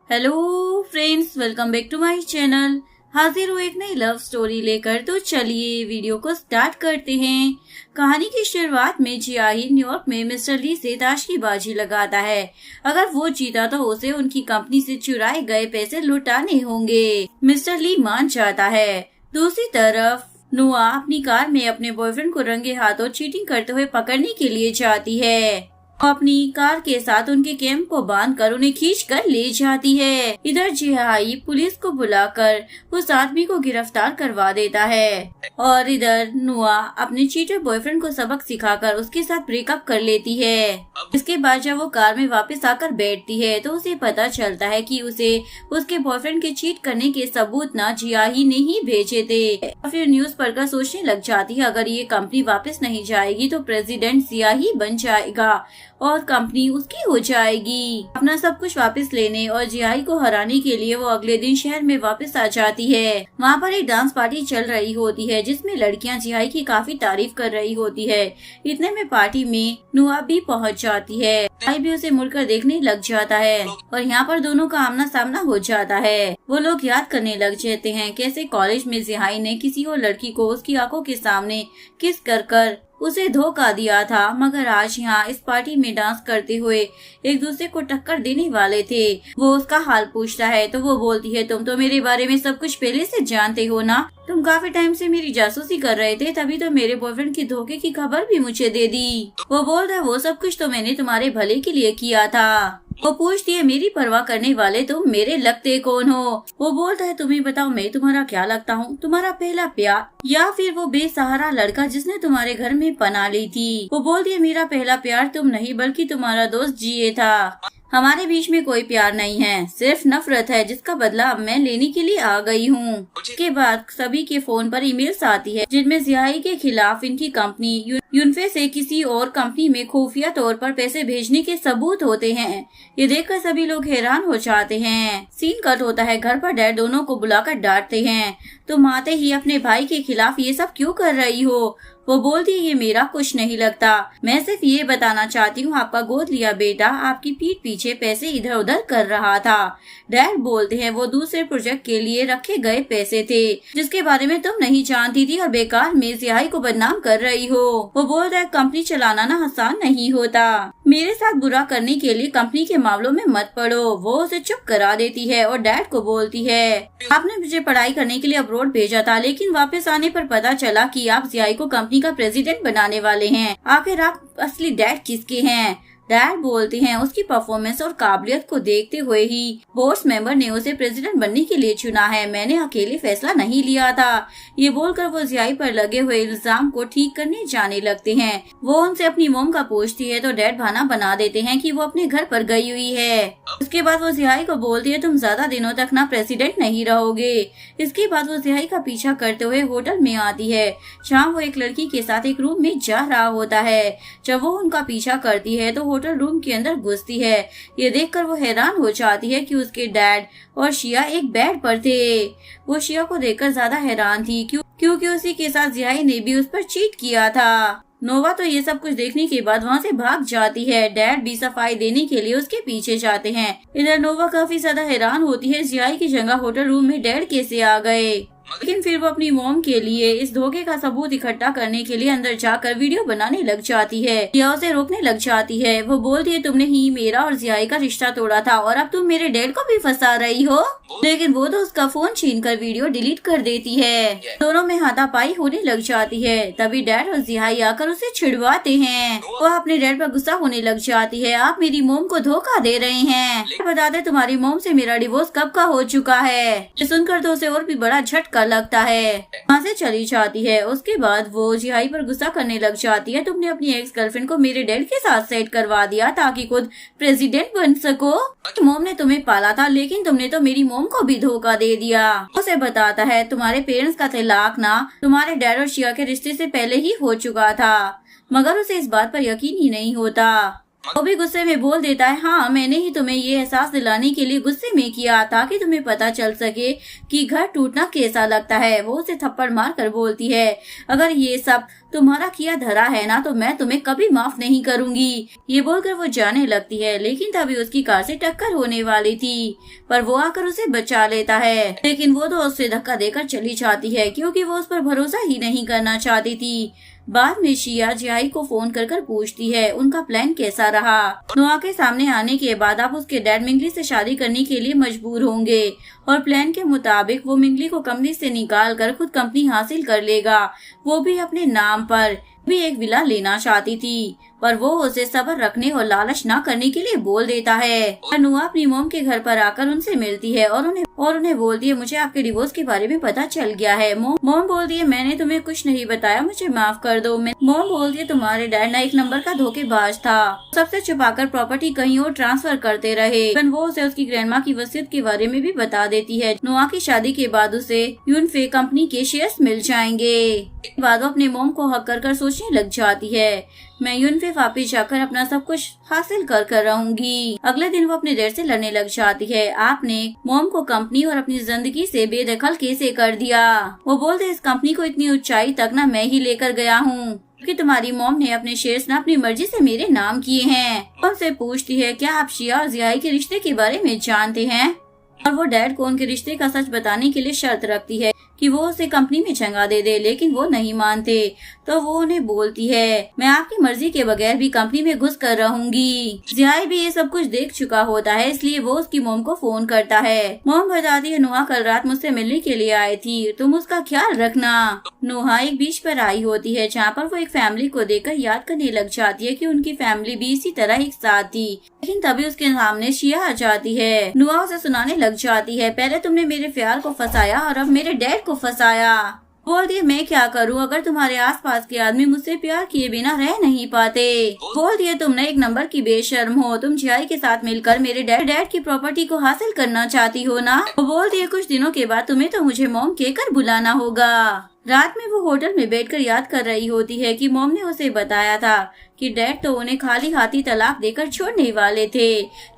Hello friends, welcome back to my channel. हाजिर हूँ एक नई लव स्टोरी लेकर। तो चलिए वीडियो को स्टार्ट करते हैं। कहानी की शुरुआत में जियाही न्यूयॉर्क में मिस्टर ली से ताश की बाजी लगाता है। अगर वो जीता तो उसे उनकी कंपनी से चुराए गए पैसे लौटाने होंगे। मिस्टर ली मान जाता है। दूसरी तरफ नोआ अपनी कार में अपने बॉयफ्रेंड को रंगे हाथों चीटिंग करते हुए पकड़ने के लिए जाती है। वो अपनी कार के साथ उनके कैंप को बांधकर उन्हें खींचकर ले जाती है। इधर जिहाई पुलिस को बुलाकर उस आदमी को गिरफ्तार करवा देता है और इधर नुआ अपने चीटर बॉयफ्रेंड को सबक सिखाकर उसके साथ ब्रेकअप कर लेती है। इसके बाद जब वो कार में वापस आकर बैठती है तो उसे पता चलता है कि उसे उसके बॉयफ्रेंड के चीट करने के सबूत ना जियाही ने ही भेजे थे। और फिर न्यूज पढ़कर सोचने लग जाती है, अगर ये कंपनी वापस नहीं जाएगी तो प्रेसिडेंट जियाही बन जाएगा और कंपनी उसकी हो जाएगी। अपना सब कुछ वापस लेने और जियाही को हराने के लिए वो अगले दिन शहर में वापस आ जाती है। वहाँ पर एक डांस पार्टी चल रही होती है जिसमें लड़कियाँ जियाही की काफी तारीफ कर रही होती है। इतने में पार्टी में नुआ भी पहुँच जाती है। जियाही भी उसे मुड़कर देखने लग जाता है और यहाँ पर दोनों का आमना सामना हो जाता है। वो लोग याद करने लग जाते हैं कैसे कॉलेज में जियाही ने किसी और लड़की को उसकी आंखों के सामने किस कर उसे धोखा दिया था, मगर आज यहाँ इस पार्टी में डांस करते हुए एक दूसरे को टक्कर देने वाले थे। वो उसका हाल पूछता है तो वो बोलती है, तुम तो मेरे बारे में सब कुछ पहले से जानते हो ना, तुम काफी टाइम से मेरी जासूसी कर रहे थे, तभी तो मेरे बॉयफ्रेंड की धोखे की खबर भी मुझे दे दी। वो बोलता है, वो सब कुछ तो मैंने तुम्हारे भले के लिए किया था। वो पूछती है, मेरी परवाह करने वाले तुम मेरे लगते कौन हो? वो बोलता है, तुम्हें बताओ मैं तुम्हारा क्या लगता हूँ? तुम्हारा पहला प्यार या फिर वो बेसहारा लड़का जिसने तुम्हारे घर में पनाह ली थी? वो बोलती है, मेरा पहला प्यार तुम नहीं बल्कि तुम्हारा दोस्त जिए था। हमारे बीच में कोई प्यार नहीं है, सिर्फ नफरत है जिसका बदला अब मैं लेने के लिए आ गई हूँ। उसके बाद सभी के फोन पर ईमेल्स आती है जिनमें जियाही के खिलाफ इनकी कंपनी यूनफे से किसी और कंपनी में खुफिया तौर पर पैसे भेजने के सबूत होते हैं। ये देखकर सभी लोग हैरान हो जाते हैं। सीन कट होता है। घर पर डैड दोनों को बुलाकर डांटते हैं, तुम आते ही अपने भाई के खिलाफ ये सब क्यों कर रही हो? वो बोलती है, ये मेरा कुछ नहीं लगता, मैं सिर्फ ये बताना चाहती हूँ आपका गोद लिया बेटा आपकी पीठ पीछे पैसे इधर उधर कर रहा था। डैड बोलते हैं, वो दूसरे प्रोजेक्ट के लिए रखे गए पैसे थे जिसके बारे में तुम नहीं जानती थी और बेकार में जियाही को बदनाम कर रही हो। वो बोलता है, कंपनी चलाना ना आसान नहीं होता, मेरे साथ बुरा करने के लिए कंपनी के मामलों में मत पड़ो। वो उसे चुप करा देती है और डैड को बोलती है, आपने मुझे पढ़ाई करने के लिए अब्रॉड भेजा था, लेकिन वापस आने पर पता चला कि आप जियाही को कंपनी का प्रेसिडेंट बनाने वाले हैं। आखिर आप असली डैड किसके हैं? डैड बोलते हैं, उसकी परफॉर्मेंस और काबिलियत को देखते हुए ही बोर्ड मेंबर ने उसे प्रेसिडेंट बनने के लिए चुना है, मैंने अकेले फैसला नहीं लिया था। ये बोलकर वो जियाही पर लगे हुए इल्जाम को ठीक करने जाने लगते हैं। वो उनसे अपनी मोम का पूछती है तो डैड बहाना बना देते हैं कि वो अपने घर पर गई हुई है। उसके बाद वो जियाही को बोलती है, तुम ज्यादा दिनों तक ना प्रेसिडेंट नहीं रहोगे। इसके बाद वो जियाही का पीछा करते हुए होटल में आती है जहाँ वो एक लड़की के साथ एक रूम में जा रहा होता है। जब वो उनका पीछा करती है तो होटल रूम के अंदर घुसती है। ये देखकर वो हैरान हो जाती है कि उसके डैड और शिया एक बेड पर थे। वो शिया को देखकर ज्यादा हैरान थी क्योंकि उसी के साथ जियाही ने भी उस पर चीट किया था। नोवा तो ये सब कुछ देखने के बाद वहाँ से भाग जाती है। डैड भी सफाई देने के लिए उसके पीछे जाते हैं। इधर नोवा काफी ज्यादा हैरान होती है, जियाही की जगह होटल रूम में डैड कैसे आ गए। लेकिन फिर वो अपनी मॉम के लिए इस धोखे का सबूत इकट्ठा करने के लिए अंदर जाकर वीडियो बनाने लग जाती है। जिया उसे रोकने लग जाती है। वो बोलती है, तुमने ही मेरा और जियाही का रिश्ता तोड़ा था और अब तुम मेरे डैड को भी फंसा रही हो। लेकिन वो तो उसका फोन छीनकर वीडियो डिलीट कर देती है। दोनों में हाथापाई होने लग जाती है। तभी डैड और जियाही आकर उसे छिड़वाते हैं। वो अपने डैड पर गुस्सा होने लग जाती है, आप मेरी मोम को धोखा दे रहे हैं। बता दे तुम्हारी मोम से मेरा डिवोर्स कब का हो चुका है। सुनकर तो उसे और भी बड़ा झटका लगता है। वहाँ से चली जाती है। उसके बाद वो जियाही पर गुस्सा करने लग जाती है, तुमने अपनी एक्स गर्लफ्रेंड को मेरे डैड के साथ सेट करवा दिया ताकि खुद प्रेसिडेंट बन सको। मोम ने तुम्हें पाला था लेकिन तुमने तो मेरी मोम को भी धोखा दे दिया। उसे बताता है, तुम्हारे पेरेंट्स का तलाक ना तुम्हारे डैड और शिया के रिश्ते से पहले ही हो चुका था, मगर उसे इस बात पर यकीन ही नहीं होता। वो भी गुस्से में बोल देता है, हाँ मैंने ही तुम्हें ये एहसास दिलाने के लिए गुस्से में किया ताकि तुम्हें पता चल सके कि घर टूटना कैसा लगता है। वो उसे थप्पड़ मार कर बोलती है, अगर ये सब तुम्हारा किया धरा है ना तो मैं तुम्हें कभी माफ नहीं करूंगी। ये बोलकर वो जाने लगती है, लेकिन तभी उसकी कार से टक्कर होने वाली थी, पर वो आकर उसे बचा लेता है। लेकिन वो तो उससे धक्का देकर चली जाती है, क्योंकि वो उस पर भरोसा ही नहीं करना चाहती थी। बाद में शिया जियाई को फोन कर पूछती है उनका प्लान कैसा रहा। नोआ के सामने आने के बाद आप उसके डैड मिंगली से शादी करने के लिए मजबूर होंगे और प्लान के मुताबिक वो मिंगली को कंपनी से निकाल कर खुद कंपनी हासिल कर लेगा, वो भी अपने नाम पर। भी एक विला लेना चाहती थी, पर वो उसे सब्र रखने और लालच न करने के लिए बोल देता है। नोआ अपनी मोम के घर पर आकर उनसे मिलती है और उन्हें बोलती है मुझे आपके डिवोर्स के बारे में पता चल गया है। मोम बोलती है मैंने तुम्हें कुछ नहीं बताया, मुझे माफ कर दो। मोम बोलती है तुम्हारे डैड ना एक नंबर का धोखेबाज था, सबसे छुपाकर प्रॉपर्टी कहीं और ट्रांसफर करते रहे। वो उसे उसकी ग्रैंडमा की वसीयत के बारे में भी बता देती है। नोआ की शादी के बाद उसे यूनफे कंपनी के शेयर्स मिल जाएंगे। बाद वो अपने मोम को हक कर सोचने लग जाती है मैं यूनफे वापिस जाकर अपना सब कुछ हासिल कर रहूंगी। अगले दिन वो अपने डैड से लड़ने लग जाती है, आपने मोम को कंपनी और अपनी जिंदगी से बेदखल कैसे कर दिया। वो बोलते इस कंपनी को इतनी ऊंचाई तक ना मैं ही लेकर गया हूँ कि तुम्हारी मोम ने अपने शेयर्स ना अपनी मर्जी से मेरे नाम किए हैं। उनसे पूछती है क्या आप शिया और जियाई के रिश्ते के बारे में जानते हैं, और वो डैड को उनके रिश्ते का सच बताने के लिए शर्त रखती है कि वो उसे कंपनी में जगह दे दे, लेकिन वो नहीं मानते। तो वो उन्हें बोलती है मैं आपकी मर्जी के बगैर भी कंपनी में घुस कर रहूंगी। जियाई भी ये सब कुछ देख चुका होता है, इसलिए वो उसकी मोम को फोन करता है। मोम बताती है नोहा कल रात मुझसे मिलने के लिए आई थी, तुम उसका ख्याल रखना। नोहा एक बीच पर आई होती है जहाँ पर वो एक फैमिली को देखकर याद करने लग जाती है कि उनकी फैमिली भी इसी तरह एक साथ थी। लेकिन तभी उसके सामने शिया आ जाती है। नोहा उसे सुनाने लग जाती है पहले तुमने मेरे प्यार को फंसाया और अब मेरे डैड को फंसाया। बोलती है मैं क्या करूं अगर तुम्हारे आसपास के आदमी मुझसे प्यार किए बिना रह नहीं पाते। बोलती है तुम न एक नंबर की बेशर्म हो, तुम जियाई के साथ मिलकर मेरे डैड की प्रॉपर्टी को हासिल करना चाहती हो ना। बोलती है कुछ दिनों के बाद तुम्हें तो मुझे मोम कहकर बुलाना होगा। रात में वो होटल में बैठकर याद कर रही होती है कि मोम ने उसे बताया था कि डैड तो उन्हें खाली हाथी तलाक देकर छोड़ने वाले थे,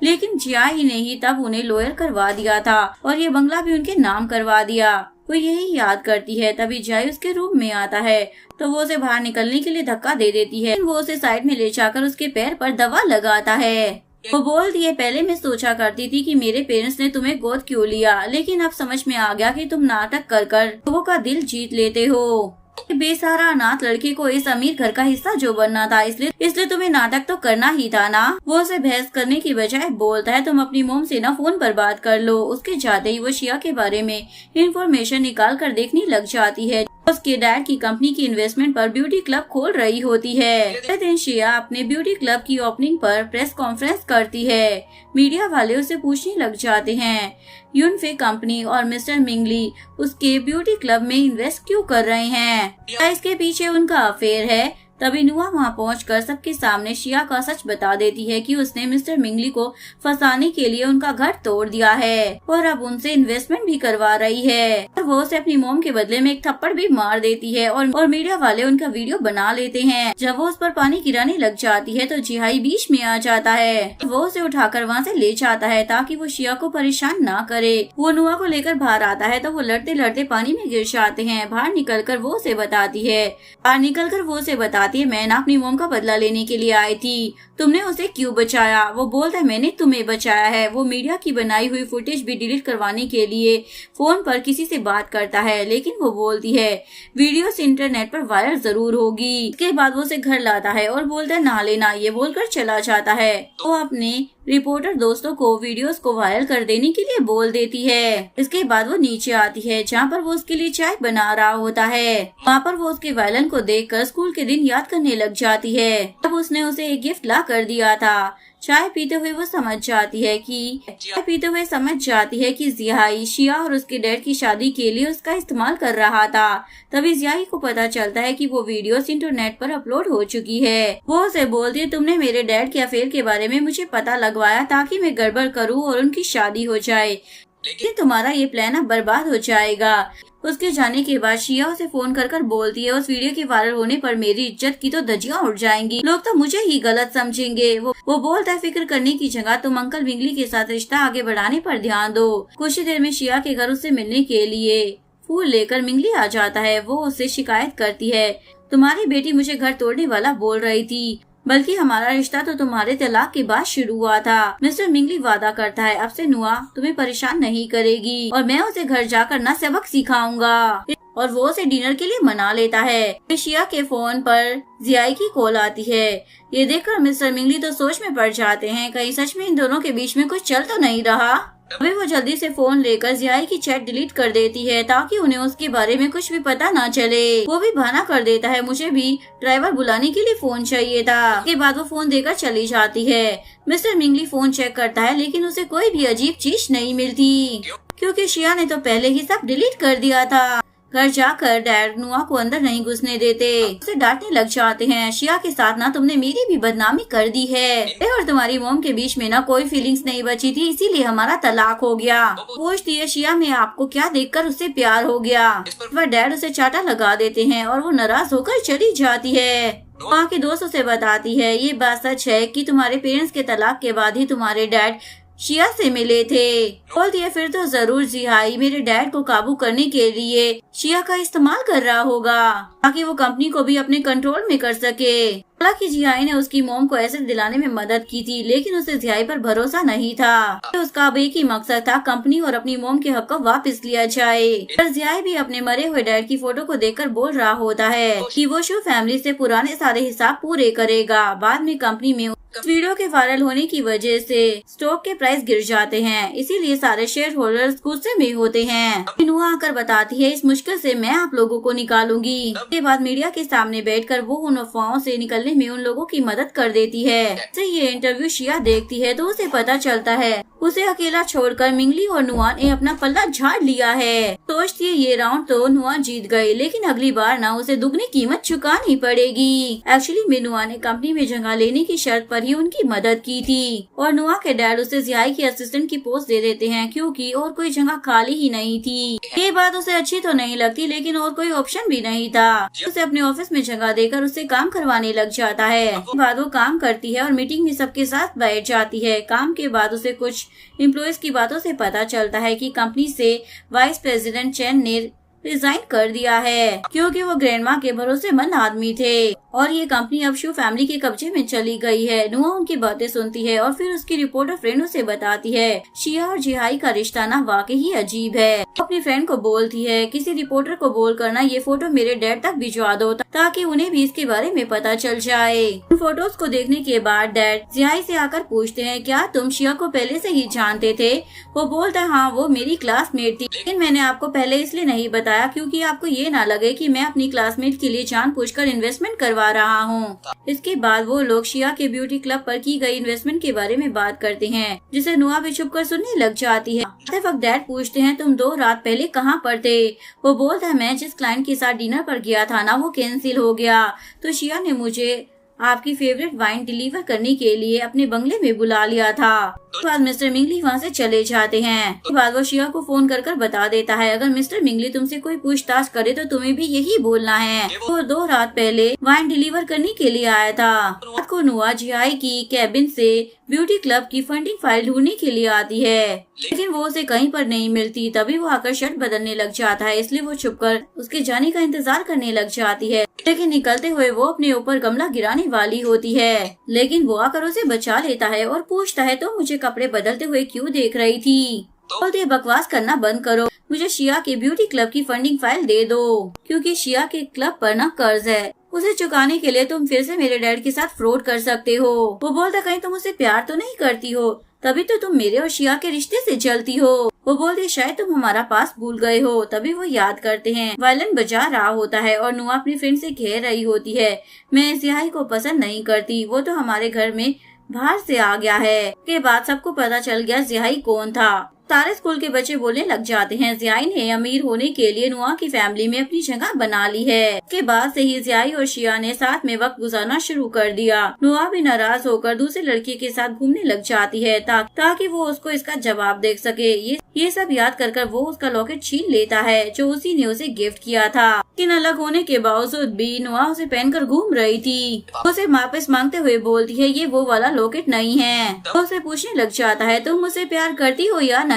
लेकिन जियाई ने ही तब उन्हें लॉयर करवा दिया था और ये बंगला भी उनके नाम करवा दिया। वो यही याद करती है, तभी जियाई उसके रूम में आता है तो वो उसे बाहर निकलने के लिए धक्का दे देती है। वो उसे साइड में ले जाकर उसके पैर पर दवा लगाता है। वो बोलती है पहले मैं सोचा करती थी कि मेरे पेरेंट्स ने तुम्हें गोद क्यों लिया, लेकिन अब समझ में आ गया कि तुम नाटक कर लोगों का दिल जीत लेते हो। बेसहारा अनाथ लड़के को इस अमीर घर का हिस्सा जो बनना था, इसलिए तुम्हें नाटक तो करना ही था ना। वो उसे बहस करने की बजाय बोलता है तुम अपनी मोम से ना फोन पर बात कर लो। उसके जाते ही वो शिया के बारे में इंफॉर्मेशन निकाल कर देखने लग जाती है। उसके डैड की कंपनी की इन्वेस्टमेंट पर ब्यूटी क्लब खोल रही होती है। अगले दिन शिया अपने ब्यूटी क्लब की ओपनिंग पर प्रेस कॉन्फ्रेंस करती है। मीडिया वाले उसे पूछने लग जाते हैं यूनफे कंपनी और मिस्टर मिंगली उसके ब्यूटी क्लब में इन्वेस्ट क्यों कर रहे हैं, क्या इसके पीछे उनका अफेयर है। तभी नुआ वहाँ पहुंचकर सबके सामने शिया का सच बता देती है कि उसने मिस्टर मिंगली को फंसाने के लिए उनका घर तोड़ दिया है और अब उनसे इन्वेस्टमेंट भी करवा रही है। और वो उसे अपनी मोम के बदले में एक थप्पड़ भी मार देती है और मीडिया वाले उनका वीडियो बना लेते हैं। जब वो उस पर पानी गिराने लग जाती है तो जियाई बीच में आ जाता है। वो उसे उठाकर वहाँ से ले जाता है ताकि वो शिया को परेशान ना करे। वो नुआ को लेकर बाहर आता है तो वो लड़ते लड़ते पानी में गिर जाते हैं। बाहर निकलकर वो उसे बताती है मैं ना अपनी मोम का बदला लेने के लिए आई थी, तुमने उसे क्यों बचाया। वो बोलता है मैंने तुम्हें बचाया है। वो मीडिया की बनाई हुई फुटेज भी डिलीट करवाने के लिए फोन पर किसी से बात करता है, लेकिन वो बोलती है वीडियोस इंटरनेट पर वायरल जरूर होगी। इसके बाद वो उसे घर लाता है और बोलता है नहा लेना, ये बोलकर चला जाता है। वो अपने रिपोर्टर दोस्तों को वीडियोस को वायरल कर देने के लिए बोल देती है। इसके बाद वो नीचे आती है जहाँ पर वो उसके लिए चाय बना रहा होता है। वहाँ पर वो उसके वायलिन को देखकर स्कूल के दिन याद करने लग जाती है। तब उसने उसे एक गिफ्ट ला कर दिया था। चाय पीते हुए समझ जाती है कि जियाई शिया और उसके डैड की शादी के लिए उसका इस्तेमाल कर रहा था। तभी जियाई को पता चलता है कि वो वीडियोस इंटरनेट पर अपलोड हो चुकी है। वो उसे बोलती है तुमने मेरे डैड के अफेयर के बारे में मुझे पता लगवाया ताकि मैं गड़बड़ करूँ और उनकी शादी हो जाए, लेकिन तुम्हारा ये प्लान अब बर्बाद हो जाएगा। उसके जाने के बाद शिया उसे फोन कर बोलती है उस वीडियो के वायरल होने पर मेरी इज्जत की तो धज्जियां उड़ जाएंगी, लोग तो मुझे ही गलत समझेंगे। वो बोलता है फिक्र करने की जगह तुम अंकल मिंगली के साथ रिश्ता आगे बढ़ाने पर ध्यान दो। कुछ ही देर में शिया के घर उससे मिलने के लिए फूल लेकर मिंगली आ जाता है। वो उससे शिकायत करती है तुम्हारी बेटी मुझे घर तोड़ने वाला बोल रही थी, बल्कि हमारा रिश्ता तो तुम्हारे तलाक के बाद शुरू हुआ था। मिस्टर मिंगली वादा करता है अब से नुआ तुम्हें परेशान नहीं करेगी और मैं उसे घर जाकर ना सबक सिखाऊंगा, और वो उसे डिनर के लिए मना लेता है। शिया के फोन पर जियाई की कॉल आती है। ये देखकर मिस्टर मिंगली तो सोच में पड़ जाते हैं, कहीं सच में इन दोनों के बीच में कुछ चल तो नहीं रहा। अभी वो जल्दी से फोन लेकर जियाई की चैट डिलीट कर देती है ताकि उन्हें उसके बारे में कुछ भी पता ना चले। वो भी बहाना कर देता है मुझे भी ड्राइवर बुलाने के लिए फोन चाहिए था। उसके बाद वो फोन देकर चली जाती है। मिस्टर मिंगली फोन चेक करता है लेकिन उसे कोई भी अजीब चीज नहीं मिलती, क्योंकि शिया ने तो पहले ही सब डिलीट कर दिया था। घर जाकर डैड नुआ को अंदर नहीं घुसने देते, उसे डांटने लग जाते हैं। शिया के साथ ना तुमने मेरी भी बदनामी कर दी है और तुम्हारी मॉम के बीच में ना कोई फीलिंग्स नहीं बची थी, इसीलिए हमारा तलाक हो गया। पूछती है शिया में आपको क्या देखकर उससे प्यार हो गया। वह डैड उसे चाटा लगा देते हैं और वो नाराज होकर चली जाती है। वहाँ के दोस्तों से बताती है ये बात सच है कि तुम्हारे पेरेंट्स के तलाक के बाद ही तुम्हारे डैड शिया से मिले थे। बोलती है फिर तो जरूर जिहाई मेरे डैड को काबू करने के लिए शिया का इस्तेमाल कर रहा होगा ताकि वो कंपनी को भी अपने कंट्रोल में कर सके। हालांकि जिहाई ने उसकी मोम को एसिड दिलाने में मदद की थी, लेकिन उसे जिहाई पर भरोसा नहीं था। तो उसका अब एक ही मकसद था कंपनी और अपनी मोम के हक को वापस लिया जाए। पर जिहाई भी अपने मरे हुए डैड की फोटो को देखकर बोल रहा होता है कि वो शू फैमिली से पुराने सारे हिसाब पूरे करेगा। बाद में कंपनी में वीडियो के वायरल होने की वजह से स्टॉक के प्राइस गिर जाते हैं, इसीलिए सारे शेयर होल्डर्स गुस्से में होते हैं। नुआ आकर बताती है इस मुश्किल से मैं आप लोगों को निकालूंगी। इसके बाद मीडिया के सामने बैठकर वो उन अफवाहों से निकलने में उन लोगों की मदद कर देती है। जैसे ये इंटरव्यू शिया देखती है तो उसे पता चलता है उसे अकेला छोड़कर मिंगली और नुआ ने अपना पल्ला झाड़ लिया है। सोचती है ये राउंड तो नुआ जीत गई, लेकिन अगली बार ना उसे दुगनी कीमत चुकानी पड़ेगी। एक्चुअली में नुआ ने कंपनी में जगह लेने की शर्त पर ही उनकी मदद की थी और नुआ के डैड उसे जिहाई की असिस्टेंट की पोस्ट दे देते हैं क्योंकि और कोई जगह खाली ही नहीं थी। ये बात उसे अच्छी तो नहीं लगती, लेकिन और कोई ऑप्शन भी नहीं था। उसे अपने ऑफिस में जगह देकर उससे काम करवाने लग जाता है। बाद वो काम करती है और मीटिंग में सबके साथ बैठ जाती है। काम के बाद उसे कुछ एम्प्लॉयज की बातों से पता चलता है कि कंपनी से वाइस प्रेसिडेंट चेन ने रिजाइन कर दिया है क्योंकि वो ग्रैंडमा के भरोसेमंद आदमी थे और ये कंपनी अब शू फैमिली के कब्जे में चली गई है। नुआ उनकी बातें सुनती है और फिर उसकी रिपोर्टर फ्रेंड उसे बताती है शिया और जिहाई का रिश्ता ना वाकई ही अजीब है। अपनी फ्रेंड को बोलती है किसी रिपोर्टर को बोल करना ये फोटो मेरे डैड तक भिजवा दो ताकि उन्हें भी इसके बारे में पता चल जाए। उन फोटोज को देखने के बाद डैड जिहाई से आकर पूछते हैं क्या तुम शिया को पहले से ही जानते थे। वो बोलता है हाँ वो मेरी क्लासमेट थी, लेकिन मैंने आपको पहले इसलिए नहीं बताया क्योंकि आपको ये ना लगे कि मैं अपनी क्लासमेट के लिए जानबूझकर इन्वेस्टमेंट करवा रहा हूँ। इसके बाद वो लोग शिया के ब्यूटी क्लब पर की गई इन्वेस्टमेंट के बारे में बात करते हैं जिसे नुआ भी छुपकर सुनने लग जाती है। आते वक्त डैड पूछते हैं तुम 2 रात पहले कहाँ पर थे। वो बोलता है मैं जिस क्लाइंट के साथ डिनर पर गया था ना वो कैंसिल हो गया, तो शिया ने मुझे आपकी फेवरेट वाइन डिलीवर करने के लिए अपने बंगले में बुला लिया था। बाद मिस्टर मिंगली वहाँ से चले जाते हैं। बाद वो शिया को फोन कर बता देता है अगर मिस्टर मिंगली तुमसे कोई पूछताछ करे तो तुम्हें भी यही बोलना है। वो 2 रात पहले वाइन डिलीवर करने के लिए आया था। रात को नुआ जिहाई की कैबिन से ब्यूटी क्लब की फंडिंग फाइल ढूंढने के लिए आती है, लेकिन वो उसे कहीं पर नहीं मिलती। तभी वो आकर शर्ट बदलने लग जाता है, इसलिए वो छुपकर उसके जाने का इंतजार करने लग जाती है। लेकिन निकलते हुए वो अपने ऊपर गमला गिराने वाली होती है, लेकिन वो आकर उसे बचा लेता है और पूछता है तो मुझे कपड़े बदलते हुए क्यों देख रही थी। बोलते बकवास करना बंद करो, मुझे शिया के ब्यूटी क्लब की फंडिंग फाइल दे दो क्योंकि शिया के क्लब पर ना कर्ज है, उसे चुकाने के लिए तुम फिर से मेरे डैड के साथ फ्रॉड कर सकते हो। वो बोलता कहीं तुम उसे प्यार तो नहीं करती हो, तभी तो तुम मेरे और शिया के रिश्ते से जलती हो। वो बोलते शायद तुम हमारा पास भूल गए हो। तभी वो याद करते हैं वायलिन बजा रहा होता है और नुआ अपनी फ्रेंड से कह रही होती है मैं जिहाई को पसंद नहीं करती, वो तो हमारे घर में बाहर से आ गया है। के बाद सबको पता चल गया जिहाई कौन था। सारे स्कूल के बच्चे बोलने लग जाते हैं जिहाई ने अमीर होने के लिए नुआ की फैमिली में अपनी जगह बना ली है। इसके बाद से ही जिहाई और शिया ने साथ में वक्त गुजारना शुरू कर दिया। नुआ भी नाराज होकर दूसरे लड़के के साथ घूमने लग जाती है ताकि वो उसको इसका जवाब दे सके। ये सब याद कर वो उसका लॉकेट छीन लेता है जो उसी ने उसे गिफ्ट किया था। लेकिन अलग होने के बावजूद भी नुआ उसे पहनकर घूम रही थी। उसे वापस मांगते हुए बोलती है ये वो वाला लॉकेट नहीं है। वो उसे पूछने लग जाता है तुम मुझसे प्यार करती हो या नहीं।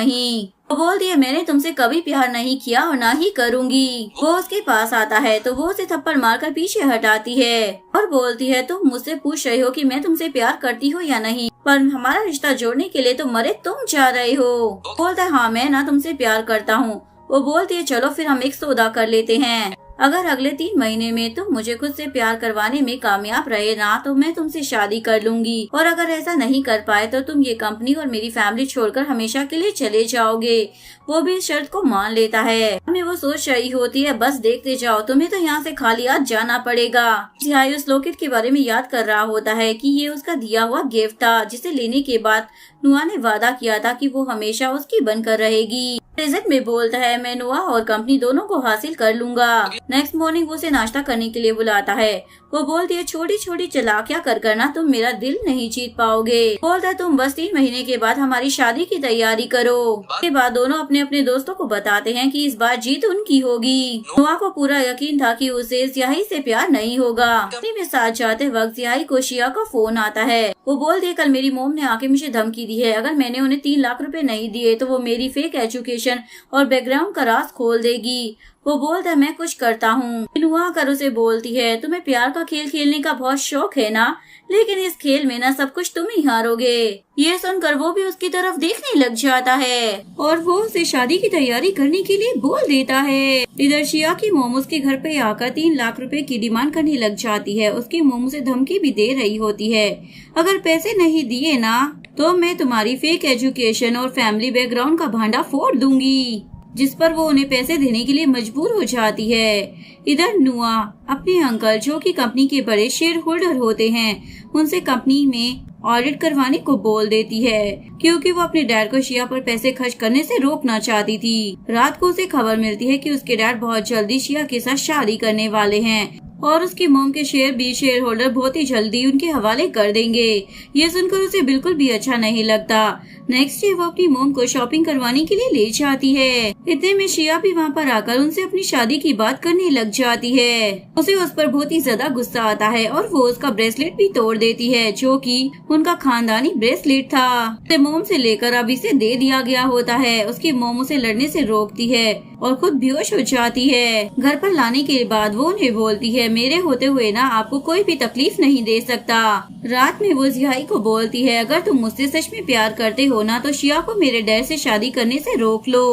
वो बोलती है मैंने तुमसे कभी प्यार नहीं किया और ना ही करूँगी। वो उसके पास आता है तो वो उसे थप्पड़ मारकर पीछे हटाती है और बोलती है तुम मुझसे पूछ रही हो कि मैं तुमसे प्यार करती हूँ या नहीं, पर हमारा रिश्ता जोड़ने के लिए तो मरे तुम जा रहे हो। बोलता है हाँ मैं ना तुमसे प्यार करता हूँ। वो बोलती है चलो फिर हम एक सौदा कर लेते हैं, अगर अगले 3 महीने में तुम मुझे खुद से प्यार करवाने में कामयाब रहे ना तो मैं तुमसे शादी कर लूंगी, और अगर ऐसा नहीं कर पाए तो तुम ये कंपनी और मेरी फैमिली छोड़कर हमेशा के लिए चले जाओगे। वो भी इस शर्त को मान लेता है। हमें वो सोच रही होती है बस देखते जाओ, तुम्हें तो यहाँ से खाली हाथ जाना पड़ेगा। जिहाई उस लॉकेट के बारे में याद कर रहा होता है कि ये उसका दिया हुआ गिफ्ट था, जिसे लेने के बाद नुआ ने वादा किया था कि वो हमेशा उसकी बनकर रहेगी। प्रेजेंट में बोलता है मैं नुआ और कंपनी दोनों को हासिल कर लूंगा। नेक्स्ट मॉर्निंग वो उसे नाश्ता करने के लिए बुलाता है। वो बोलती है छोटी छोटी चालाकियां कर करना तुम मेरा दिल नहीं जीत पाओगे। बोलता है तुम बस 3 महीने के बाद हमारी शादी की तैयारी करो। उसके बाद दोनों अपने अपने दोस्तों को बताते हैं कि इस बार जीत उनकी होगी। नुआ को पूरा यकीन था कि उसे जिहाई से प्यार नहीं होगा। कंपनी में साथ जाते वक्त जिहाई को शिया का फोन आता है। वो बोलती है कल मेरी मोम ने आके मुझे धमकी दी है, अगर मैंने उन्हें 3 लाख रुपए नहीं दिए तो वो मेरी फेक एजुकेशन और बैकग्राउंड का राज खोल देगी। वो बोलता है मैं कुछ करता हूँ। नुआ कर उसे बोलती है तुम्हें प्यार का खेल खेलने का बहुत शौक है ना, लेकिन इस खेल में ना सब कुछ तुम ही हारोगे। ये सुनकर वो भी उसकी तरफ देखने लग जाता है और वो उसे शादी की तैयारी करने के लिए बोल देता है। इधर शिया की मोम उसके घर पे आकर 3 लाख रुपए की डिमांड करने लग जाती है। उसकी मोम उसे धमकी भी दे रही होती है, अगर पैसे नहीं दिए ना तो मैं तुम्हारी फेक एजुकेशन और फैमिली बैकग्राउंड का भांडा फोड़ दूंगी, जिस पर वो उन्हें पैसे देने के लिए मजबूर हो जाती है। इधर नुआ अपने अंकल जो कि कंपनी के बड़े शेयर होल्डर होते हैं उनसे कंपनी में ऑडिट करवाने को बोल देती है, क्योंकि वो अपने डैड को शिया पर पैसे खर्च करने से रोकना चाहती थी। रात को उसे खबर मिलती है कि उसके डैड बहुत जल्दी शिया के साथ शादी करने वाले हैं और उसकी मोम के शेयर होल्डर बहुत ही जल्दी उनके हवाले कर देंगे। ये सुनकर उसे बिल्कुल भी अच्छा नहीं लगता। नेक्स्ट डे वो अपनी मोम को शॉपिंग करवाने के लिए ले जाती है। इतने में शिया भी वहाँ पर आकर उनसे अपनी शादी की बात करने लग जाती है। उसे उस पर बहुत ही ज्यादा गुस्सा आता है और वो उसका ब्रेसलेट भी तोड़ देती है, जो कि उनका खानदानी ब्रेसलेट था। उसे मोम से लेकर अब इसे दे दिया गया होता है। उसकी मोम उसे लड़ने से रोकती है और खुद बेहोश हो जाती है। घर पर लाने के बाद वो उन्हें बोलती है मेरे होते हुए ना आपको कोई भी तकलीफ नहीं दे सकता। रात में वो जिहाई को बोलती है अगर तुम मुझसे सच में प्यार करते हो ना तो शिया को मेरे डैड से शादी करने से रोक लो।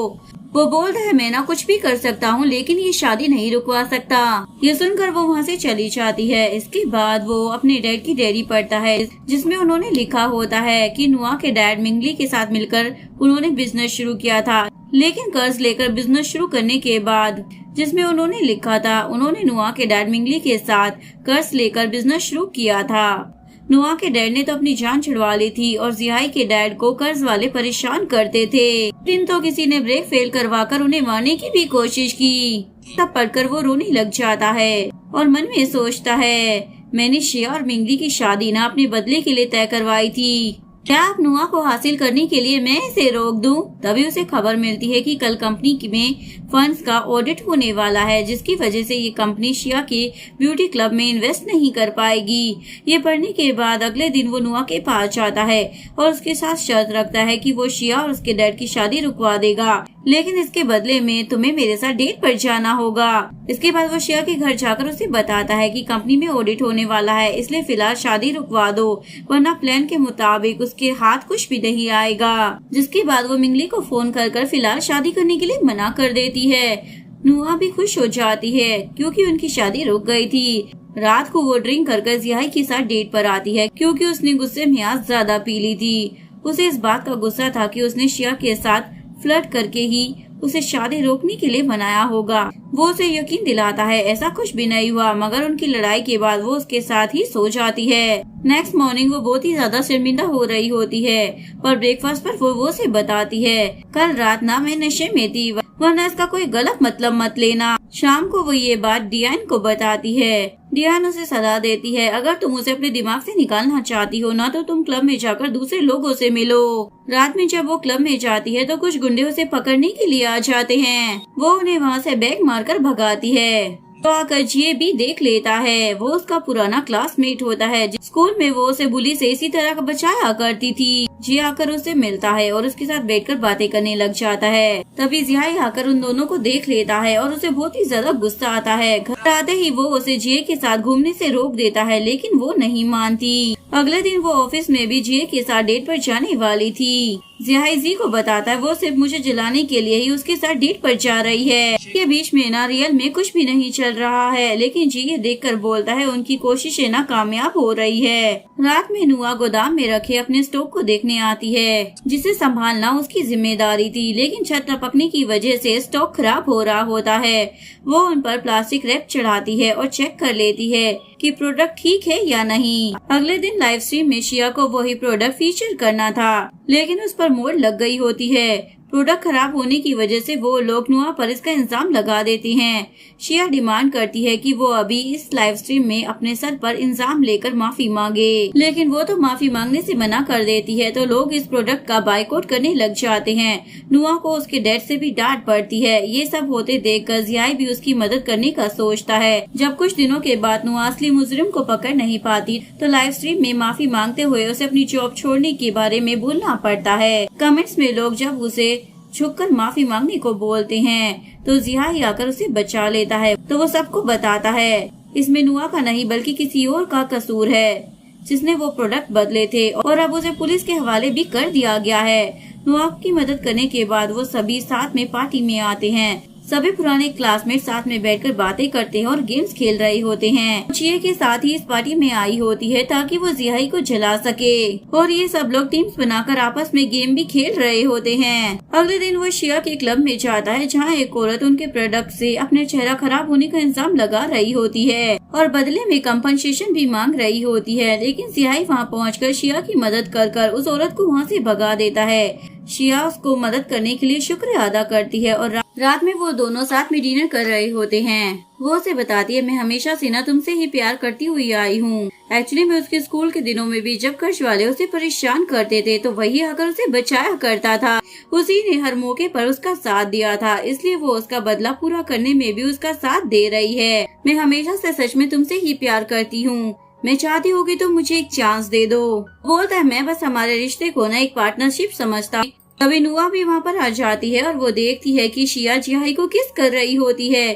वो बोलता है मैं ना कुछ भी कर सकता हूँ लेकिन ये शादी नहीं रुकवा सकता। ये सुनकर वो वहाँ से चली जाती है। इसके बाद वो अपने डैड की डायरी पढ़ता है, जिसमें उन्होंने लिखा होता है कि नुआ के डैड मिंगली के साथ मिलकर उन्होंने बिजनेस शुरू किया था, लेकिन कर्ज लेकर बिजनेस शुरू करने के बाद, जिसमें उन्होंने लिखा था उन्होंने नुआ के डैड मिंगली के साथ कर्ज लेकर बिजनेस शुरू किया था। नुआ के डैड ने तो अपनी जान छुड़वा ली थी और जिहाई के डैड को कर्ज वाले परेशान करते थे। दिन तो किसी ने ब्रेक फेल करवाकर उन्हें मारने की भी कोशिश की। तब पढ़कर वो रोने लग जाता है और मन में सोचता है मैंने शिया और मिंगली की शादी ना अपने बदले के लिए तय करवाई थी, क्या आप नुआ को हासिल करने के लिए मैं इसे रोक दूं? तभी उसे खबर मिलती है कि कल कंपनी में फंड्स का ऑडिट होने वाला है, जिसकी वजह से ये कंपनी शिया के ब्यूटी क्लब में इन्वेस्ट नहीं कर पाएगी। ये पढ़ने के बाद अगले दिन वो नुआ के पास जाता है और उसके साथ शर्त रखता है कि वो शिया और उसके डैड की शादी रुकवा देगा, लेकिन इसके बदले में तुम्हें मेरे साथ डेट पर जाना होगा। इसके बाद वो शिया के घर जाकर उसे बताता है कि कंपनी में ऑडिट होने वाला है, इसलिए फिलहाल शादी रुकवा दो, वरना प्लान के मुताबिक उसके हाथ कुछ भी नहीं आएगा। जिसके बाद वो मिंगली को फोन कर फिलहाल शादी करने के लिए मना कर देती है। नुआ भी खुश हो जाती है क्योंकि उनकी शादी रुक गई थी। रात को वो ड्रिंक कर जिहाई के साथ डेट पर आती है, क्योंकि उसने गुस्से में आज ज्यादा पी ली थी। उसे इस बात का गुस्सा था कि उसने शिया के साथ फ्लर्ट करके ही उसे शादी रोकने के लिए मनाया होगा। वो उसे यकीन दिलाता है ऐसा कुछ भी नहीं हुआ, मगर उनकी लड़ाई के बाद वो उसके साथ ही सो जाती है। नेक्स्ट मॉर्निंग वो बहुत ही ज्यादा शर्मिंदा हो रही होती है, पर ब्रेकफास्ट पर वो उसे बताती है कल रात ना मैं नशे में थी, वरना इसका कोई गलत मतलब मत लेना। शाम को वो ये बात डियान को बताती है। डियान उसे सलाह देती है अगर तुम उसे अपने दिमाग से निकालना चाहती हो ना तो तुम क्लब में जाकर दूसरे लोगों से मिलो। रात में जब वो क्लब में जाती है तो कुछ गुंडे उसे पकड़ने के लिए आ जाते हैं। वो उन्हें वहाँ से बैग मारकर भगाती है। तो आकर जिये भी देख लेता है। वो उसका पुराना क्लासमेट होता है। स्कूल में वो उसे बुली से इसी तरह का बचाया करती थी। जिया आकर उससे मिलता है और उसके साथ बैठकर बातें करने लग जाता है। तभी जिया आकर उन दोनों को देख लेता है और उसे बहुत ही ज्यादा गुस्सा आता है। घर आते ही वो उसे जिये के साथ घूमने से रोक देता है, लेकिन वो नहीं मानती। अगले दिन वो ऑफिस में भी जिये के साथ डेट पर जाने वाली थी। जिया जी को बताता है वो सिर्फ मुझे जलाने के लिए ही उसके साथ डेट पर जा रही है। के बीच में ना रियल में कुछ भी नहीं चल रहा है, लेकिन जिये देखकर बोलता है उनकी कोशिशें नाकामयाब हो रही है। रात में नुआ गोदाम में रखे अपने स्टॉक को देखने आती है, जिसे संभालना उसकी जिम्मेदारी थी, लेकिन छत टपकने की वजह से स्टॉक खराब हो रहा होता है। वो उन पर प्लास्टिक रैप चढ़ाती है और चेक कर लेती है कि प्रोडक्ट ठीक है या नहीं। अगले दिन लाइव स्ट्रीम में शिया को वही प्रोडक्ट फीचर करना था, लेकिन उस पर मोड़ लग गई होती है। प्रोडक्ट खराब होने की वजह से वो लोग नुआ पर इसका इल्जाम लगा देती हैं। शिया डिमांड करती है कि वो अभी इस लाइव स्ट्रीम में अपने सर पर इल्जाम लेकर माफी मांगे, लेकिन वो तो माफी मांगने से मना कर देती है। तो लोग इस प्रोडक्ट का बायकॉट करने लग जाते हैं। नुआ को उसके डैड से भी डांट पड़ती है। ये सब होते देखकर जिया भी उसकी मदद करने का सोचता है। जब कुछ दिनों के बाद नुआ असली मुजरिम को पकड़ नहीं पाती, तो लाइव स्ट्रीम में माफी मांगते हुए उसे अपनी जॉब छोड़ने के बारे में बोलना पड़ता है। कमेंट्स में लोग जब उसे झुककर माफी मांगने को बोलते हैं, तो जिया ही आकर उसे बचा लेता है। तो वो सबको बताता है इसमें नुआ का नहीं बल्कि किसी और का कसूर है, जिसने वो प्रोडक्ट बदले थे, और अब उसे पुलिस के हवाले भी कर दिया गया है। नुआ की मदद करने के बाद वो सभी साथ में पार्टी में आते हैं। सभी पुराने क्लासमेट साथ में बैठकर बातें करते हैं और गेम्स खेल रहे होते हैं। जिया के साथ ही इस पार्टी में आई होती है ताकि वो जिया को जला सके, और ये सब लोग टीम्स बनाकर आपस में गेम भी खेल रहे होते हैं। अगले दिन वो शिया के क्लब में जाता है, जहाँ एक औरत उनके प्रोडक्ट से अपने चेहरा खराब होने का इल्जाम लगा रही होती है और बदले में कंपनसेशन भी मांग रही होती है। लेकिन जिया वहाँ पहुँचकर शिया की मदद कर उस औरत को वहाँ से भगा देता है। शिया उसको मदद करने के लिए शुक्रिया अदा करती है और रात में वो दोनों साथ में डिनर कर रहे होते हैं। वो उसे बताती है मैं हमेशा से ना तुमसे ही प्यार करती हुई आई हूँ। एक्चुअली मैं उसके स्कूल के दिनों में भी जब कर्ज वाले उसे परेशान करते थे तो वही आकर उसे बचाया करता था। उसी ने हर मौके पर उसका साथ दिया था, इसलिए वो उसका बदला पूरा करने में भी उसका साथ दे रही है। मैं हमेशा से सच में तुमसे ही प्यार करती हूँ। मैं चाहती होगी तो मुझे एक चांस दे दो। बोलता है मैं बस हमारे रिश्ते को ना एक पार्टनरशिप समझता। तभी नुआ भी वहाँ पर आ जाती है और वो देखती है कि शिया जिया को किस कर रही होती है।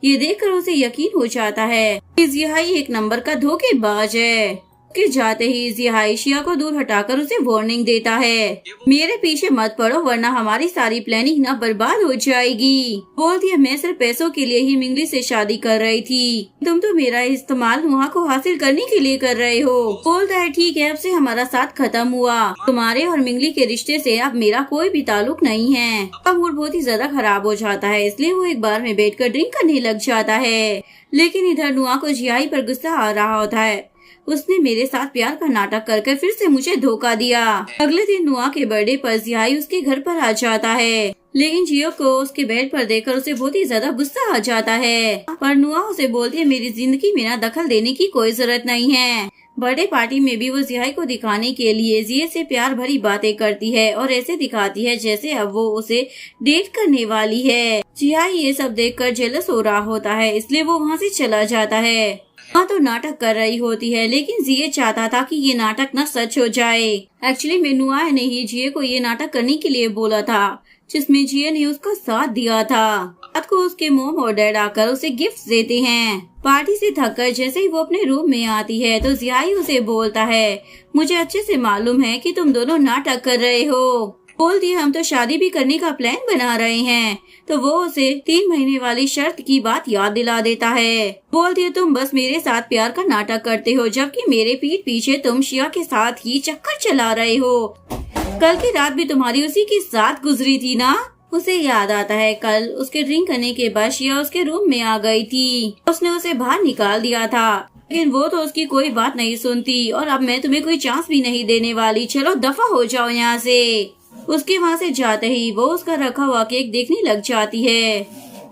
ये देखकर उसे यकीन हो जाता है कि जिया एक नंबर का धोखेबाज है। के जाते ही जिया शिया को दूर हटाकर उसे वार्निंग देता है, मेरे पीछे मत पड़ो वरना हमारी सारी प्लानिंग ना बर्बाद हो जाएगी। बोलती है मैं सिर्फ पैसों के लिए ही मिंगली से शादी कर रही थी, तुम तो मेरा इस्तेमाल नुआ को हासिल करने के लिए कर रहे हो। बोलता है ठीक है अब से हमारा साथ खत्म हुआ, तुम्हारे और मिंगली के रिश्ते से अब मेरा कोई भी ताल्लुक नहीं है। अब मूड बहुत ही ज्यादा खराब हो जाता है, इसलिए वो एक बार में बैठकर ड्रिंक करने लग जाता है। लेकिन इधर नुआ को जिया पर गुस्सा आ रहा होता है, उसने मेरे साथ प्यार का नाटक करके फिर से मुझे धोखा दिया। अगले दिन नुआ के बर्थडे पर जिया उसके घर पर आ जाता है, लेकिन जियो को उसके बेड पर देखकर उसे बहुत ही ज्यादा गुस्सा आ जाता है। पर नुआ उसे बोलती है मेरी जिंदगी में ना दखल देने की कोई जरूरत नहीं है। बर्थडे पार्टी में भी वो जिया को दिखाने के लिए जिया से प्यार भरी बातें करती है और ऐसे दिखाती है जैसे अब वो उसे डेट करने वाली है। जिया ये सब देखकर जेलस हो रहा होता है, इसलिए वो वहाँ से चला जाता है। हाँ तो नाटक कर रही होती है, लेकिन जिये चाहता था कि ये नाटक न सच हो जाए। एक्चुअली में नुआ ने ही जिये को ये नाटक करने के लिए बोला था, जिसमें जिये ने उसका साथ दिया था। रात को उसके मोम और डैड आकर उसे गिफ्ट देते हैं। पार्टी से थककर जैसे ही वो अपने रूम में आती है तो जिया उसे बोलता है मुझे अच्छे से मालूम है कि तुम दोनों नाटक कर रहे हो। बोलती है हम तो शादी भी करने का प्लान बना रहे हैं। तो वो उसे 3 महीने वाली शर्त की बात याद दिला देता है। बोलती है तुम बस मेरे साथ प्यार का नाटक करते हो, जबकि मेरे पीठ पीछे तुम शिया के साथ ही चक्कर चला रहे हो। कल की रात भी तुम्हारी उसी के साथ गुजरी थी ना। उसे याद आता है कल उसके ड्रिंक करने के बाद शिया उसके रूम में आ गई थी, उसने उसे बाहर निकाल दिया था, लेकिन वो तो उसकी कोई बात नहीं सुनती। और अब मैं तुम्हें कोई चांस भी नहीं देने वाली, चलो दफा हो जाओ यहाँ से। उसके वहाँ से जाते ही वो उसका रखा हुआ केक देखने लग जाती है,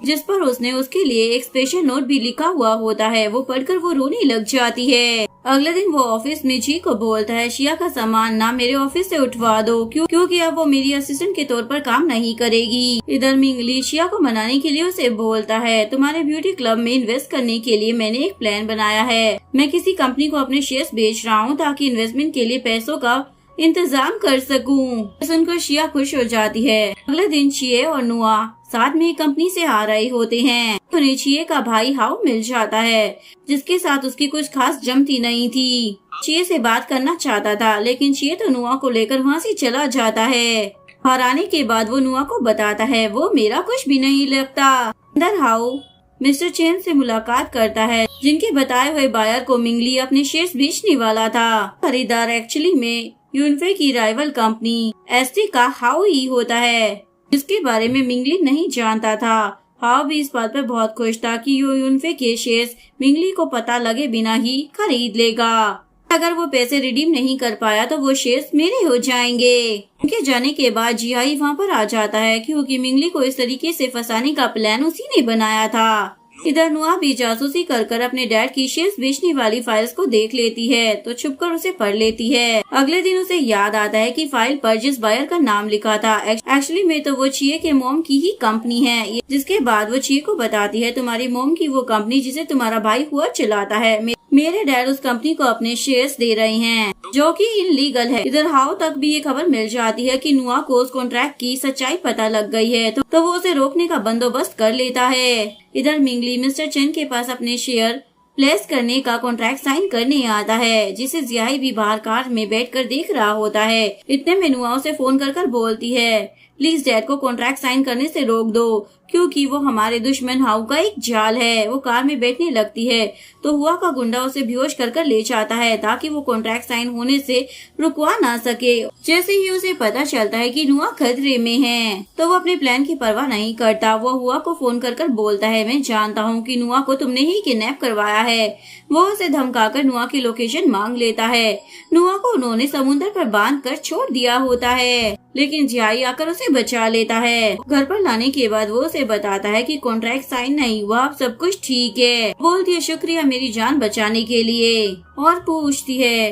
जिस पर उसने उसके लिए एक स्पेशल नोट भी लिखा हुआ होता है। वो पढ़कर वो रोने लग जाती है। अगले दिन वो ऑफिस में जी को बोलता है, शिया का सामान ना मेरे ऑफिस से उठवा दो क्योंकि अब वो मेरी असिस्टेंट के तौर पर काम नहीं करेगी। इधर मिंगली शिया को मनाने के लिए उसे बोलता है, तुम्हारे ब्यूटी क्लब में इन्वेस्ट करने के लिए मैंने एक प्लान बनाया है। मैं किसी कंपनी को अपने शेयर्स बेच रहा हूँ ताकि इन्वेस्टमेंट के लिए पैसों का इंतजाम कर सकूं। सुनकर शिया खुश हो जाती है। अगले दिन चिए और नुआ साथ में कंपनी से आ रहे होते हैं। उन्हें चिए का भाई हाउ मिल जाता है, जिसके साथ उसकी कुछ खास जमती नहीं थी। चिए से बात करना चाहता था, लेकिन चिए तो नुआ को लेकर वहाँ से चला जाता है। बाहर आने के बाद वो नुआ को बताता है, वो मेरा कुछ भी नहीं लगता। अंदर हाउ मिस्टर चेन से मुलाकात करता है, जिनके बताए हुए बायर को मिंगली अपने शेयर्स बेचने वाला था। खरीदार एक्चुअली में यूनफे की राइवल कंपनी एसटी का हाउ ही होता है, जिसके बारे में मिंगली नहीं जानता था। हाउ भी इस बात पर बहुत खुश था कि यूनफे के शेयर्स मिंगली को पता लगे बिना ही खरीद लेगा। अगर वो पैसे रिडीम नहीं कर पाया तो वो शेयर्स मेरे हो जाएंगे। उनके जाने के बाद जियाई वहाँ पर आ जाता है, क्योंकि मिंगली को इस तरीके से फंसाने का प्लान उसी ने बनाया था। इधर नुआ भी जासूसी कर अपने डैड की शेयर्स बेचने वाली फाइल्स को देख लेती है, तो छुपकर उसे पढ़ लेती है। अगले दिन उसे याद आता है कि फाइल पर जिस बायर का नाम लिखा था एक्चुअली में तो वो चिए के मोम की ही कंपनी है। जिसके बाद वो चिए को बताती है, तुम्हारी मोम की वो कंपनी जिसे तुम्हारा भाई हुआ चलाता है, मेरे डैड उस कंपनी को अपने शेयर्स दे रहे हैं, जो कि इलीगल है। इधर हाउ तक भी ये खबर मिल जाती है कि नुआ को उस कॉन्ट्रैक्ट की सच्चाई पता लग गई है, तो वो उसे रोकने का बंदोबस्त कर लेता है। इधर मिंगली मिस्टर चेन के पास अपने शेयर प्लेस करने का कॉन्ट्रैक्ट साइन करने आता है, जिसे जियाई भी बाहर कार में बैठकर देख रहा होता है। इतने में नुआ उसे फोन कर बोलती है, प्लीज डैड को कॉन्ट्रैक्ट साइन करने से रोक दो, क्योंकि वो हमारे दुश्मन हाउ का एक जाल है। वो कार में बैठने लगती है तो हुआ का गुंडा उसे बेहोश कर ले जाता है, ताकि वो कॉन्ट्रैक्ट साइन होने से रुकवा ना सके। जैसे ही उसे पता चलता है कि नुआ खतरे में है, तो वो अपने प्लान की परवाह नहीं करता। वो हुआ को फोन कर बोलता है, मैं जानता हूँ कि नुआ को तुमने ही किडनैप करवाया है। वो उसे धमकाकर नुआ की लोकेशन मांग लेता है। नुआ को उन्होंने समुद्र पर बांध कर छोड़ दिया होता है, लेकिन जियाई आकर उसे बचा लेता है। घर पर लाने के बाद वो उसे बताता है कि कॉन्ट्रैक्ट साइन नहीं हुआ, अब सब कुछ ठीक है। बोलती है, शुक्रिया मेरी जान बचाने के लिए, और पूछती है,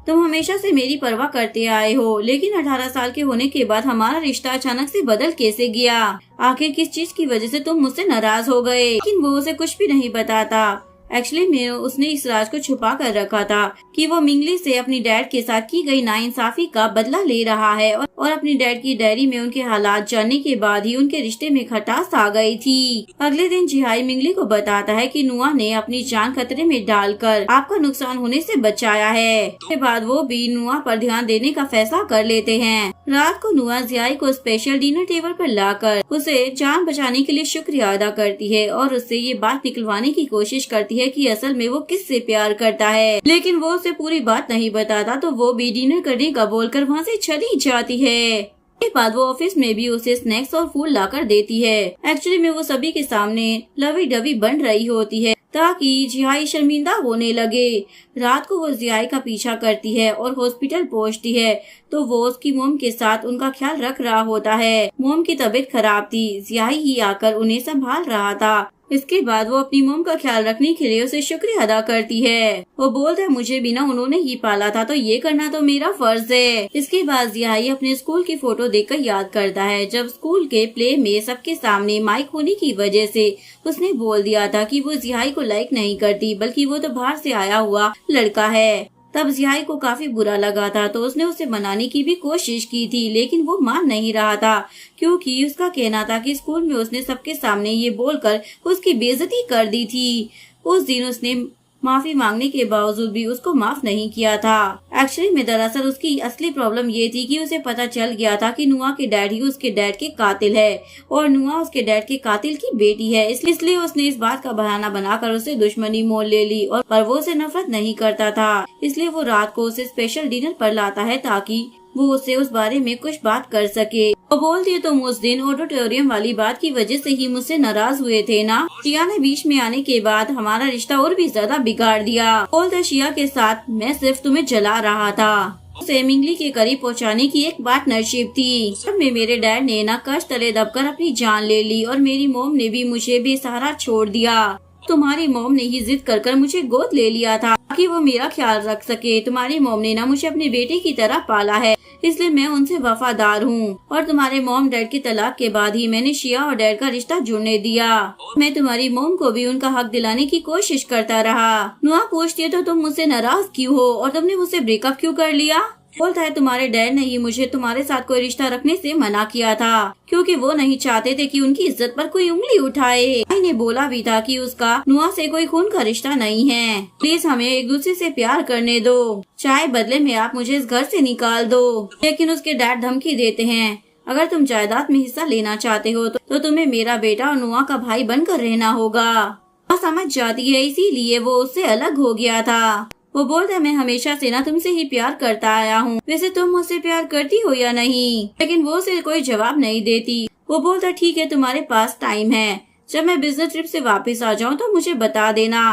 तुम हमेशा से मेरी परवाह करते आए हो, लेकिन 18 साल के होने के बाद हमारा रिश्ता अचानक से बदल कैसे गया? आखिर किस चीज की वजह से तुम मुझसे नाराज हो गए? लेकिन वो उसे कुछ भी नहीं बताता। एक्चुअली में उसने इस राज को छुपा कर रखा था कि वो मिंगली से अपनी डैड के साथ की गई नाइंसाफी का बदला ले रहा है, और अपनी डैड की डायरी में उनके हालात जानने के बाद ही उनके रिश्ते में खटास आ गई थी। अगले दिन जिहाई मिंगली को बताता है कि नुआ ने अपनी जान खतरे में डालकर आपका नुकसान होने से बचाया है। उसके बाद वो भी नुआ पर ध्यान देने का फैसला कर लेते हैं। रात को नुआ जिहाई को स्पेशल डिनर टेबल पर लाकर उसे जान बचाने के लिए शुक्रिया अदा करती है, और उससे ये बात निकलवाने की कोशिश करती है कि असल में वो किससे प्यार करता है, लेकिन वो उसे पूरी बात नहीं बताता। तो वो भी डिनर करने का बोलकर वहाँ से चली जाती है। के बाद वो ऑफिस में भी उसे स्नैक्स और फूल लाकर देती है। एक्चुअली में वो सभी के सामने लवी डवी बन रही होती है, ताकि जिहाई शर्मिंदा होने लगे। रात को वो जिहाई का पीछा करती है और हॉस्पिटल पहुंचती है, तो वो उसकी मोम के साथ उनका ख्याल रख रहा होता है। मोम की तबीयत खराब थी, जिहाई ही आकर उन्हें संभाल रहा था। इसके बाद वो अपनी मोम का ख्याल रखने के लिए उसे शुक्रिया अदा करती है। वो बोलता है, मुझे भी ना उन्होंने ही पाला था, तो ये करना तो मेरा फर्ज है। इसके बाद जिहाई अपने स्कूल की फोटो देखकर याद करता है, जब स्कूल के प्ले में सबके सामने माइक होने की वजह से उसने बोल दिया था कि वो जिहाई को लाइक नहीं करती, बल्कि वो तो बाहर से आया हुआ लड़का है। तब जिहाई को काफी बुरा लगा था, तो उसने उसे मनाने की भी कोशिश की थी, लेकिन वो मान नहीं रहा था, क्योंकि उसका कहना था कि स्कूल में उसने सबके सामने ये बोलकर उसकी बेइज्जती कर दी थी। उस दिन उसने माफी मांगने के बावजूद भी उसको माफ नहीं किया था। एक्चुअली में दरअसल उसकी असली प्रॉब्लम ये थी कि उसे पता चल गया था कि नुआ के डैड ही उसके डैड के कातिल है, और नुआ उसके डैड के कातिल की बेटी है। इसलिए उसने इस बात का बहाना बनाकर उसे दुश्मनी मोल ले ली, और पर वो उसे नफरत नहीं करता था। इसलिए वो रात को उसे स्पेशल डिनर पर लाता है, ताकि वो उससे उस बारे में कुछ बात कर सके। वो बोलती है, तुम उस दिन ऑडिटोरियम वाली बात की वजह से ही मुझसे नाराज हुए थे ना? शिया ने बीच में आने के बाद हमारा रिश्ता और भी ज्यादा बिगाड़ दिया। बोलते, शिया के साथ मैं सिर्फ तुम्हें जला रहा था। उसे मिंगली के करीब पहुंचाने की एक पार्टनरशिप थी। सब में मेरे डैड ने ना कष्ट तले दबकर अपनी जान ले ली, और मेरी मोम ने भी मुझे बेसहारा छोड़ दिया। तुम्हारी मोम ने ही जिद कर मुझे गोद ले लिया था ताकि वो मेरा ख्याल रख सके। तुम्हारी मॉम ने ना मुझे अपने बेटे की तरह पाला है, इसलिए मैं उनसे वफादार हूँ। और तुम्हारे मॉम डैड की तलाक के बाद ही मैंने शिया और डैड का रिश्ता जुड़ने दिया। मैं तुम्हारी मॉम को भी उनका हक दिलाने की कोशिश करता रहा। नुआ पूछती है तो तुम मुझसे नाराज क्यों हो और तुमने मुझसे ब्रेकअप क्यों कर लिया? बोलता है तुम्हारे डैड ने ही मुझे तुम्हारे साथ कोई रिश्ता रखने से मना किया था, क्योंकि वो नहीं चाहते थे कि उनकी इज्जत पर कोई उंगली उठाए। भाई ने बोला भी था कि उसका नुआ से कोई खून का रिश्ता नहीं है, प्लीज हमें एक दूसरे से प्यार करने दो, चाहे बदले में आप मुझे इस घर से निकाल दो। लेकिन उसके डैड धमकी देते हैं, अगर तुम जायदाद में हिस्सा लेना चाहते हो तो तुम्हें मेरा बेटा और नुआ का भाई बनकर रहना होगा। वो समझ जाती है, इसीलिए वो उससे अलग हो गया था। वो बोलता है मैं हमेशा से ना तुमसे ही प्यार करता आया हूँ, वैसे तुम मुझसे प्यार करती हो या नहीं? लेकिन वो उसे कोई जवाब नहीं देती। वो बोलता है ठीक है, तुम्हारे पास टाइम है, जब मैं बिजनेस ट्रिप से वापस आ जाऊँ तो मुझे बता देना।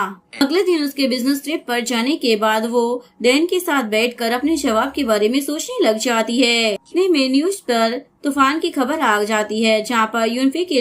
अगले दिन उसके बिजनेस ट्रिप पर जाने के बाद वो डैन के साथ बैठकर अपने जवाब के बारे में सोचने लग जाती है। इतने में न्यूज पर तूफान की खबर आ जाती है, जहाँ पर यूनफे के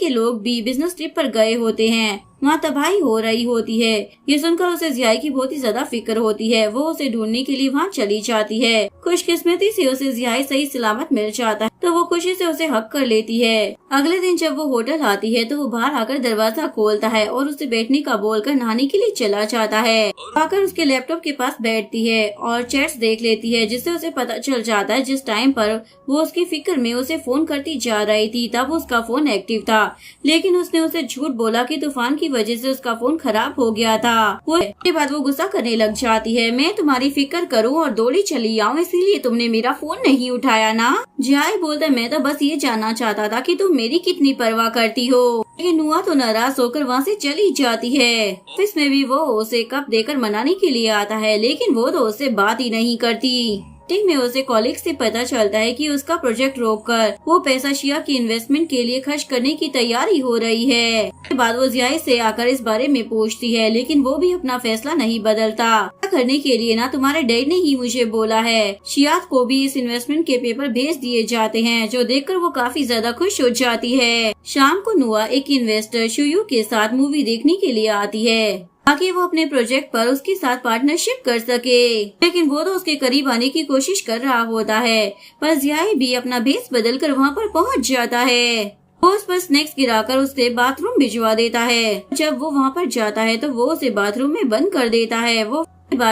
लोग भी बिजनेस ट्रिप पर गए होते हैं। वहाँ तबाही हो रही होती है। ये सुनकर उसे जियाई की बहुत ही ज्यादा फिक्र होती है। वो उसे ढूंढने के लिए वहाँ चली जाती है। खुशकिस्मती से उसे जियाई सही सलामत मिल जाता है तो वो खुशी से उसे हक कर लेती है। अगले दिन जब वो होटल आती है तो वो बाहर आकर दरवाजा खोलता है और उसे बैठने का बोलकर नहाने के लिए चला जाता है। आकर उसके लैपटॉप के पास बैठती है और चैट्स देख लेती है, जिससे उसे पता चल जाता है जिस टाइम पर वो उसकी फिक्र में उसे फोन करती जा रही थी तब उसका फोन एक्टिव था, लेकिन उसने उसे झूठ बोला कि तूफान की वजह से उसका फोन खराब हो गया था। उसके बाद वो गुस्सा करने लग जाती है, मैं तुम्हारी फिक्र करूं और दौड़ी चली आऊं इसीलिए तुमने मेरा फोन नहीं उठाया ना? जियाई बोलता है मैं तो बस ये जानना चाहता था कि तुम मेरी कितनी परवाह करती हो। लेकिन नुआ तो नाराज होकर वहाँ से चली जाती है। ऑफिस में भी वो उसे कप देकर मनाने के लिए आता है, लेकिन वो तो उससे बात ही नहीं करती। मीटिंग में उसे कॉलीग से पता चलता है कि उसका प्रोजेक्ट रोककर वो पैसा शिया की इन्वेस्टमेंट के लिए खर्च करने की तैयारी हो रही है। उसके बाद वो जियाई से आकर इस बारे में पूछती है, लेकिन वो भी अपना फैसला नहीं बदलता। करने के लिए ना तुम्हारे डैड ने ही मुझे बोला है। शियात को भी इस इन्वेस्टमेंट के पेपर भेज दिए जाते हैं, जो देखकर वो काफी ज्यादा खुश हो जाती है। शाम को नुआ एक इन्वेस्टर शुयू के साथ मूवी देखने के लिए आती है ताकि वो अपने प्रोजेक्ट पर उसके साथ पार्टनरशिप कर सके, लेकिन वो तो उसके करीब आने की कोशिश कर रहा होता है, पर जियाई भी अपना भेस बदलकर वहाँ पर पहुँच जाता है। वो उस पर स्नैक्स गिराकर उसे बाथरूम भिजवा देता है। जब वो वहाँ पर जाता है तो वो उसे बाथरूम में बंद कर देता है।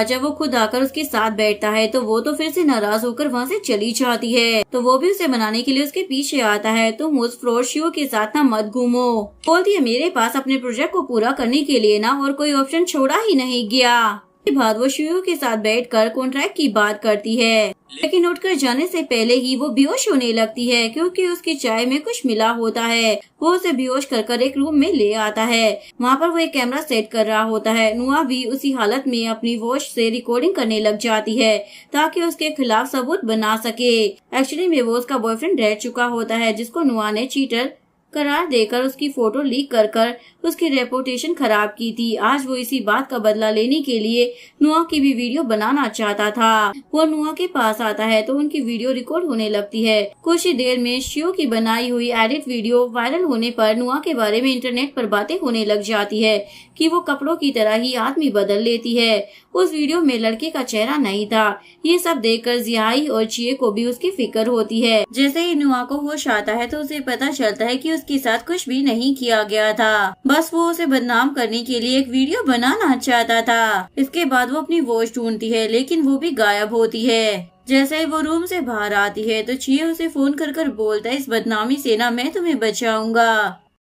जब वो खुद आकर उसके साथ बैठता है तो वो तो फिर से नाराज होकर वहाँ से चली जाती है। तो वो भी उसे मनाने के लिए उसके पीछे आता है, तुम उस फ्रोशियो के साथ ना मत घूमो। बोलती है मेरे पास अपने प्रोजेक्ट को पूरा करने के लिए ना और कोई ऑप्शन छोड़ा ही नहीं गया। इसके बाद वो शियो के साथ बैठकर कॉन्ट्रैक्ट की बात करती है, लेकिन उठकर जाने से पहले ही वो बेहोश होने लगती है क्योंकि उसकी चाय में कुछ मिला होता है। वो उसे बेहोश कर एक रूम में ले आता है। वहाँ पर वो एक कैमरा सेट कर रहा होता है। नुआ भी उसी हालत में अपनी वॉच से रिकॉर्डिंग करने लग जाती है ताकि उसके खिलाफ सबूत बना सके। एक्चुअली में वो उसका बॉयफ्रेंड रह चुका होता है, जिसको नुआ ने चीटर करार देकर उसकी फोटो लीक कर उसकी रेपुटेशन खराब की थी। आज वो इसी बात का बदला लेने के लिए नुआ की भी वीडियो बनाना चाहता था। वो नुआ के पास आता है तो उनकी वीडियो रिकॉर्ड होने लगती है। कुछ ही देर में शियो की बनाई हुई एडिट वीडियो वायरल होने पर नुआ के बारे में इंटरनेट पर बातें होने लग जाती है कि वो कपड़ों की तरह ही आदमी बदल लेती है। उस वीडियो में लड़के का चेहरा नहीं था। ये सब देखकर जियाई और चिए को भी उसकी फिक्र होती है। जैसे ही नुआ को होश आता है तो उसे पता चलता है कि उसके साथ कुछ भी नहीं किया गया था, बस वो उसे बदनाम करने के लिए एक वीडियो बनाना चाहता था। इसके बाद वो अपनी वॉच ढूंढती है, लेकिन वो भी गायब होती है। जैसे ही वो रूम से बाहर आती है तो चिए उसे फोन कर बोलता है, इस बदनामी से ना मैं तुम्हें बचाऊंगा।